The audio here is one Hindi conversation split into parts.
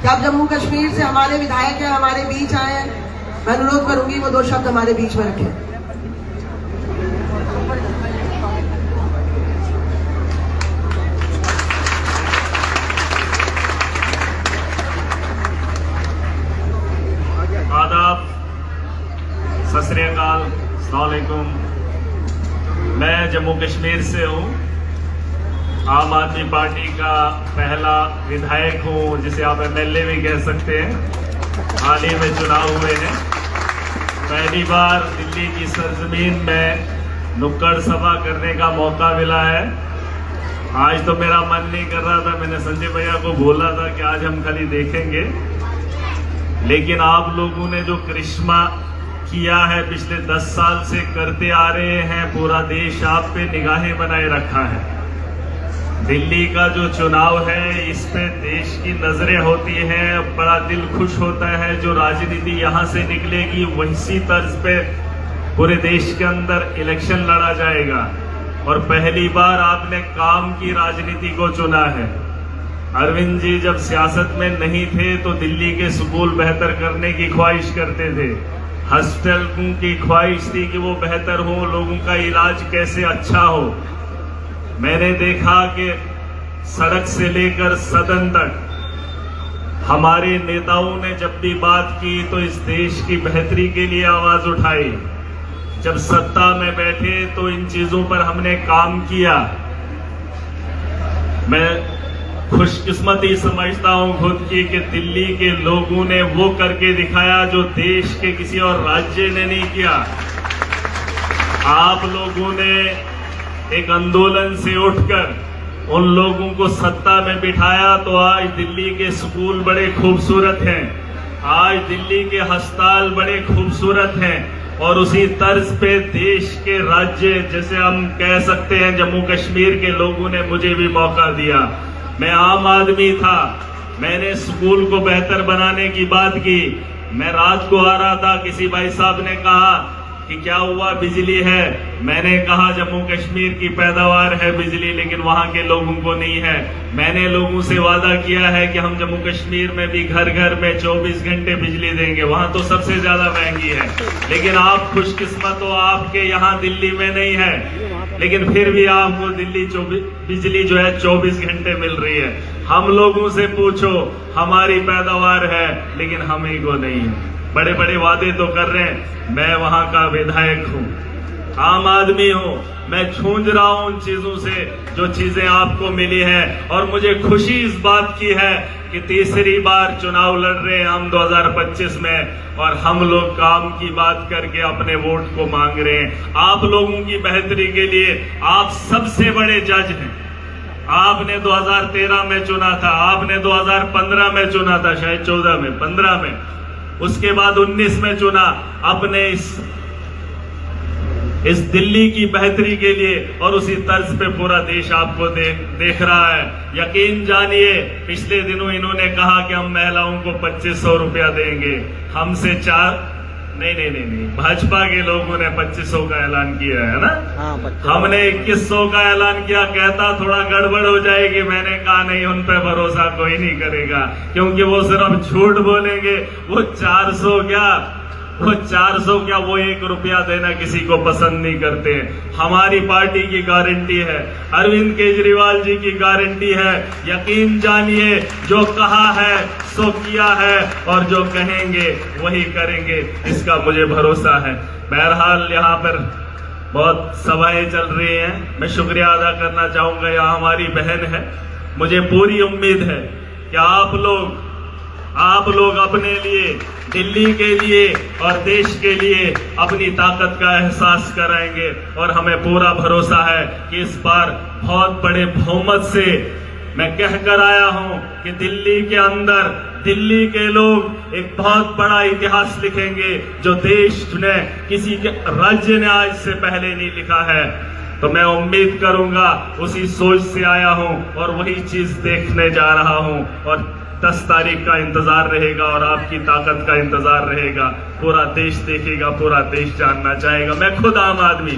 कि आप जम्मू कश्मीर से हमारे विधायक हैं, हमारे बीच आए हैं, मैं अनुरोध करूंगी वो 2 शब्द हमारे बीच में रखें। आदाब, सत श्री अकाल, अस्सलाम वालेकुम। मैं जम्मू कश्मीर से हूँ, आम आदमी पार्टी का पहला विधायक हूँ, जिसे आप एमएलए भी कह सकते हैं। हाल ही में चुनाव हुए हैं। पहली बार दिल्ली की सरजमीन में नुक्कड़ सभा करने का मौका मिला है। आज तो मेरा मन नहीं कर रहा था, मैंने संजय भैया को बोला था कि आज हम खाली देखेंगे, लेकिन आप लोगों ने जो करिश्मा किया है पिछले 10 साल से करते आ रहे हैं, पूरा देश आप पे निगाहें बनाए रखा है। दिल्ली का जो चुनाव है इस पे देश की नजरें होती हैं, बड़ा दिल खुश होता है। जो राजनीति यहाँ से निकलेगी वैसी तर्ज पे पूरे देश के अंदर इलेक्शन लड़ा जाएगा। और पहली बार आपने काम की राजनीति को चुना है। अरविंद जी जब सियासत में नहीं थे तो दिल्ली के स्कूल बेहतर करने की ख्वाहिश करते थे, हॉस्टल की ख्वाहिश थी कि वो बेहतर हो, लोगों का इलाज कैसे अच्छा हो। मैंने देखा कि सड़क से लेकर सदन तक हमारे नेताओं ने जब भी बात की तो इस देश की बेहतरी के लिए आवाज उठाई। जब सत्ता में बैठे तो इन चीजों पर हमने काम किया। मैं खुशकिस्मती समझता हूं खुद की कि दिल्ली के लोगों ने वो करके दिखाया जो देश के किसी और राज्य ने नहीं किया। आप लोगों ने एक आंदोलन से उठकर उन लोगों को सत्ता में बिठाया, तो आज दिल्ली के स्कूल बड़े खूबसूरत हैं, आज दिल्ली के अस्पताल बड़े खूबसूरत हैं। और उसी तर्ज पे देश के राज्य, जैसे हम कह सकते हैं जम्मू कश्मीर के लोगों ने मुझे भी मौका दिया। मैं आम आदमी था, मैंने स्कूल को बेहतर बनाने की बात की। मैं रात को आ रहा था, किसी भाई साहब ने कहा कि क्या हुआ, बिजली है। मैंने कहा जम्मू कश्मीर की पैदावार है बिजली, लेकिन वहां के लोगों को नहीं है। मैंने लोगों से वादा किया है कि हम जम्मू कश्मीर में भी घर घर में 24 घंटे बिजली देंगे। वहां तो सबसे ज्यादा महंगी है, लेकिन आप खुशकिस्मत हो, आपके यहाँ दिल्ली में नहीं है, लेकिन फिर भी आपको दिल्ली बिजली जो है 24 घंटे मिल रही है। हम लोगों से पूछो, हमारी पैदावार है लेकिन हम ही को नहीं है। बड़े बड़े वादे तो कर रहे हैं, मैं वहां का विधायक हूं, आम आदमी हूं, मैं छूंझ रहा हूं उन चीजों से जो चीजें आपको मिली हैं। और मुझे खुशी इस बात की है कि तीसरी बार चुनाव लड़ रहे हैं हम 2025 में, और हम लोग काम की बात करके अपने वोट को मांग रहे हैं। आप लोगों की बेहतरी के लिए आप सबसे बड़े जज हैं। आपने 2013 में चुना था, आपने 2015 में चुना था, शायद 14 में, 15 में, उसके बाद 19 में चुना। अपने इस दिल्ली की बेहतरी के लिए, और उसी तर्ज पे पूरा देश आपको देख रहा है। यकीन जानिए, पिछले दिनों इन्होंने कहा कि हम महिलाओं को 2500 रुपया देंगे, हमसे नहीं, भाजपा के लोगों ने 2500 का ऐलान किया है ना। हमने 2100 का ऐलान किया, कहता थोड़ा गड़बड़ हो जाएगी। मैंने कहा नहीं, उन पे भरोसा कोई नहीं करेगा, क्योंकि वो सिर्फ झूठ बोलेंगे। वो 400 क्या, वो 1 रुपया देना किसी को पसंद नहीं करते। हमारी पार्टी की गारंटी है, अरविंद केजरीवाल जी की गारंटी है। यकीन जानिए, जो कहा है सो किया है, और जो कहेंगे वही करेंगे, इसका मुझे भरोसा है। बहरहाल यहाँ पर बहुत सभाएं चल रही हैं, मैं शुक्रिया अदा करना चाहूंगा। यहाँ हमारी बहन है, मुझे पूरी उम्मीद है कि आप लोग अपने लिए, दिल्ली के लिए और देश के लिए अपनी ताकत का एहसास कराएंगे। और हमें पूरा भरोसा है कि इस बार बहुत बड़े बहुमत से मैं कहकर आया हूं कि दिल्ली के अंदर दिल्ली के लोग एक बहुत बड़ा इतिहास लिखेंगे, जो देश ने, किसी के राज्य ने आज से पहले नहीं लिखा है। तो मैं उम्मीद करूंगा, उसी सोच से आया हूं और वही चीज देखने जा रहा हूं। और 10 तारीख का इंतजार रहेगा और आपकी ताकत का इंतजार रहेगा। पूरा देश देखेगा, पूरा देश जानना चाहेगा। मैं खुद आम आदमी,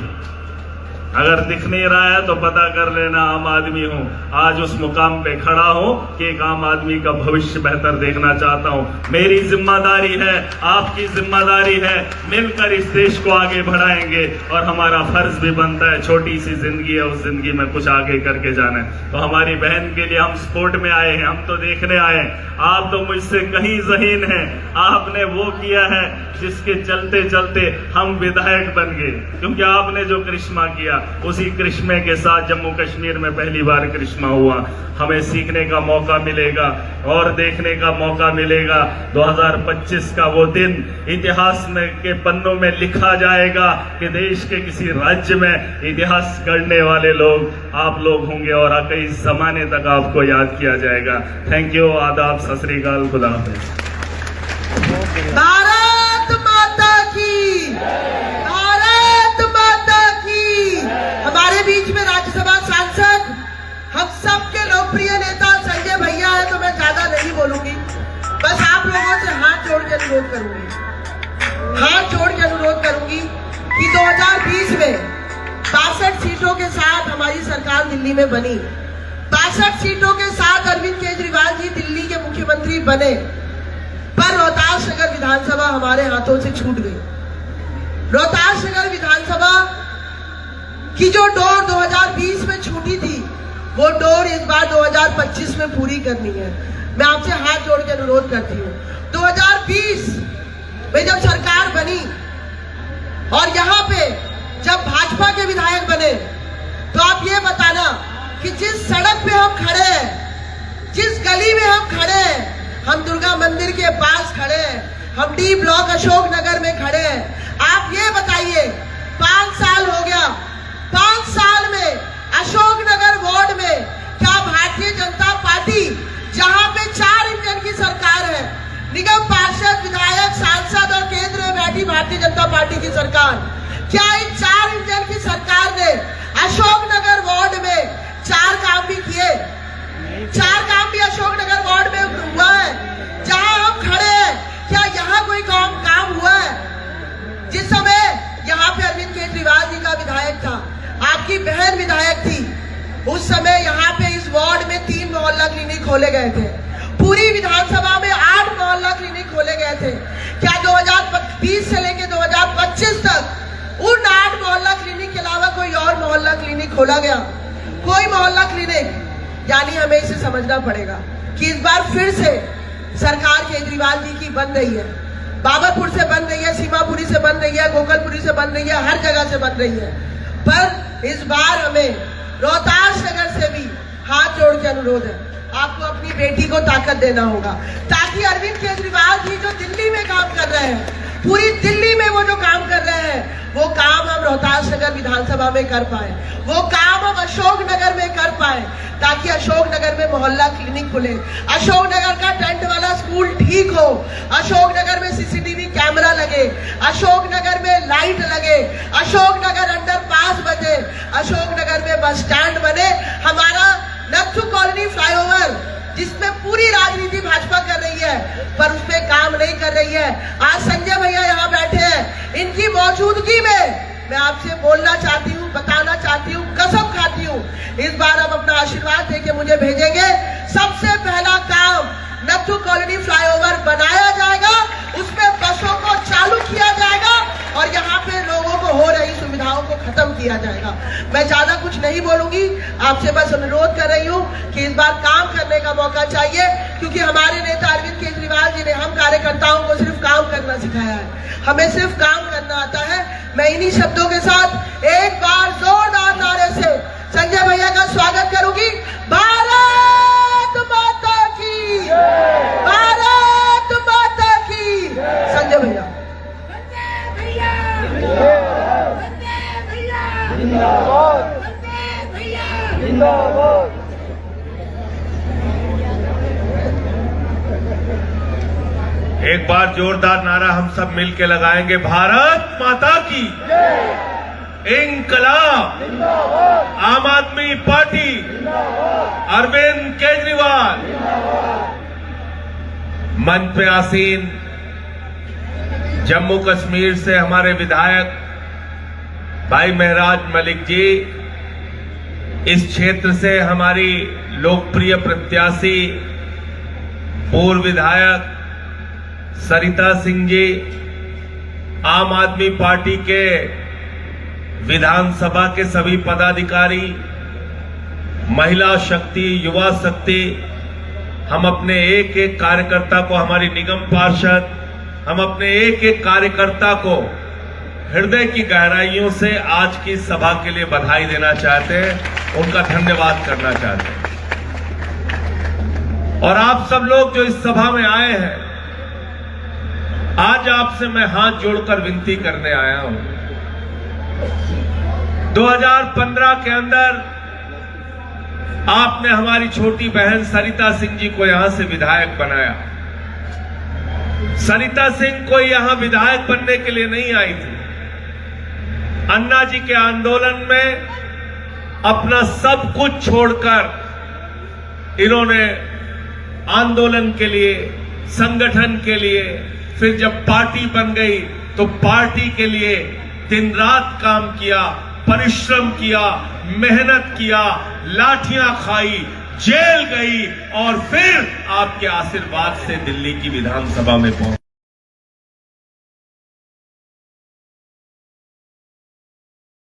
अगर दिख नहीं रहा है तो पता कर लेना, आम आदमी हूँ। आज उस मुकाम पे खड़ा हूँ कि एक आम आदमी का भविष्य बेहतर देखना चाहता हूँ। मेरी जिम्मेदारी है, आपकी जिम्मेदारी है, मिलकर इस देश को आगे बढ़ाएंगे और हमारा फर्ज भी बनता है, छोटी सी जिंदगी है, उस जिंदगी में कुछ आगे करके जाना है। तो हमारी बहन के लिए हम सपोर्ट में आए हैं, हम तो देखने आए हैं। आप तो मुझसे कहीं ज़हीन हैं, आपने वो किया है जिसके चलते चलते हम विधायक बन गए, क्योंकि आपने जो करिश्मा किया उसी करिश्मे के साथ जम्मू कश्मीर में पहली बार करिश्मा हुआ। हमें सीखने का मौका मिलेगा और देखने का मौका मिलेगा। 2025 का वो दिन इतिहास में के पन्नों में लिखा जाएगा कि देश के किसी राज्य में इतिहास गढ़ने वाले लोग आप लोग होंगे और कई जमाने तक आपको याद किया जाएगा। थैंक यू, आदाब, सत श्री अकाल, खुदा हाफिज। भारत माता की, भारत माता की। हमारे बीच में राज्यसभा सांसद, हम सबके लोकप्रिय नेता संजय भैया है, तो मैं ज्यादा नहीं बोलूंगी, बस आप लोगों से हाथ जोड़ के अनुरोध करूंगी, हाथ जोड़ के अनुरोध करूंगी कि 2020 में 62 सीटों के साथ हमारी सरकार दिल्ली में बनी। 62 सीटों के साथ अरविंद केजरीवाल जी दिल्ली के मुख्यमंत्री बने, पर रोहतास नगर विधानसभा हमारे हाथों से छूट गई। रोहतास नगर विधानसभा की जो डोर 2020 में छूटी थी, वो डोर इस बार 2025 में पूरी करनी है। मैं आपसे हाथ जोड़ के अनुरोध करती हूँ, 2020 में जब सरकार बनी और यहाँ पे जब भाजपा के विधायक बने, तो आप ये बताना कि जिस सड़क पे हम खड़े हैं, जिस गली में हम खड़े हैं, हम दुर्गा मंदिर के पास खड़े हैं, हम डी ब्लॉक अशोक नगर में खड़े हैं। आप ये बताइए, 5 साल हो गया, 5 साल में अशोक नगर वार्ड में क्या भारतीय जनता पार्टी, जहां पे 4 इंजन की सरकार है, निगम पार्षद, विधायक, सांसद और केंद्र में बैठी भारतीय जनता पार्टी की सरकार, क्या इन 4 इंजन की सरकार ने अशोक नगर वार्ड में 4 काम भी किए? 4 काम भी अशोक नगर वार्ड में हुआ है जहां हम खड़े हैं? क्या यहाँ कोई काम हुआ है? जिस समय यहाँ पे अरविंद केजरीवाल जी का विधायक था, आपकी बहन विधायक थी, उस समय यहाँ पे इस वार्ड में 3 मोहल्ला क्लिनिक खोले गए थे। पूरी विधानसभा में 8 मोहल्ला क्लिनिक खोले गए थे। क्या 2020 से लेकर 2025 तक उन 8 मोहल्ला क्लिनिक के अलावा कोई और मोहल्ला क्लिनिक खोला गया? कोई मोहल्ला क्लिनिक? यानी हमें इसे समझना पड़ेगा कि इस बार फिर से सरकार केजरीवाल जी की बन रही है। बाबरपुर से बन रही है, सीमापुरी से बन रही है, गोकलपुरी से बन रही है, हर जगह से बन रही है। पर इस बार हमें रोहतास नगर से भी हाथ जोड़ के अनुरोध है, आपको अपनी बेटी को ताकत देना होगा, ताकि अरविंद केजरीवाल जी जो दिल्ली में काम कर रहे हैं, पूरी दिल्ली में वो जो काम कर रहे हैं, वो काम हम रोहतास नगर विधानसभा में कर पाए, वो काम हम अशोक नगर में कर पाए, ताकि अशोक नगर में मोहल्ला क्लिनिक खुले, अशोक नगर का टेंट वाला स्कूल ठीक हो, अशोक नगर में सीसीटीवी कैमरा लगे, अशोक नगर में लाइट लगे, अशोक नगर अंडरपास बने, अशोक नगर में बस स्टैंड बने। हमारा नथु कॉलोनी फ्लाईओवर, जिसमें पूरी राजनीति भाजपा कर रही है, पर उसमें काम नहीं कर रही है। आज संजय भैया यहाँ बैठे हैं, इनकी मौजूदगी में मैं आपसे बोलना चाहती हूँ, बताना चाहती हूँ, कसम खाती हूँ, इस बार आप अपना आशीर्वाद देके मुझे भेजेंगे। सबसे पहला काम नथु कॉलोनी फ्लाईओवर बनाया जाएगा, उसमें बसों को चालू किया जाएगा और यहाँ पे लोगों को हो रही सुविधाओं को खत्म किया जाएगा। मैं ज्यादा कुछ नहीं बोलूंगी, आपसे बस अनुरोध कर रही हूँ कि इस बार काम करने का मौका चाहिए, क्योंकि हमारे नेता अरविंद केजरीवाल जी ने हम कार्यकर्ताओं को सिर्फ काम करना सिखाया है, हमें सिर्फ काम करना आता है। मैं इन्हीं शब्दों के साथ एक बार जोरदार नारे से संजय भैया का स्वागत करूंगी। भारत माता की, भारत माता की। संजय भैया, एक बार जोरदार नारा हम सब मिलके लगाएंगे, भारत माता की, इंकलाब, आम आदमी पार्टी, अरविंद केजरीवाल। मंच पे आसीन जम्मू कश्मीर से हमारे विधायक भाई महराज मलिक जी, इस क्षेत्र से हमारी लोकप्रिय प्रत्याशी पूर्व विधायक सरिता सिंह जी, आम आदमी पार्टी के विधानसभा के सभी पदाधिकारी, महिला शक्ति, युवा शक्ति, हम अपने एक एक कार्यकर्ता को, हमारी निगम पार्षद, हम अपने एक एक कार्यकर्ता को हृदय की गहराइयों से आज की सभा के लिए बधाई देना चाहते हैं, उनका धन्यवाद करना चाहते हैं। और आप सब लोग जो इस सभा में आए हैं, आज आपसे मैं हाथ जोड़कर विनती करने आया हूं। 2015 के अंदर आपने हमारी छोटी बहन सरिता सिंह जी को यहां से विधायक बनाया। सरिता सिंह कोई यहां विधायक बनने के लिए नहीं आई थी। अन्ना जी के आंदोलन में अपना सब कुछ छोड़कर इन्होंने आंदोलन के लिए, संगठन के लिए, फिर जब पार्टी बन गई तो पार्टी के लिए दिन रात काम किया, परिश्रम किया, मेहनत किया, लाठियां खाई, जेल गई और फिर आपके आशीर्वाद से दिल्ली की विधानसभा में पहुंची।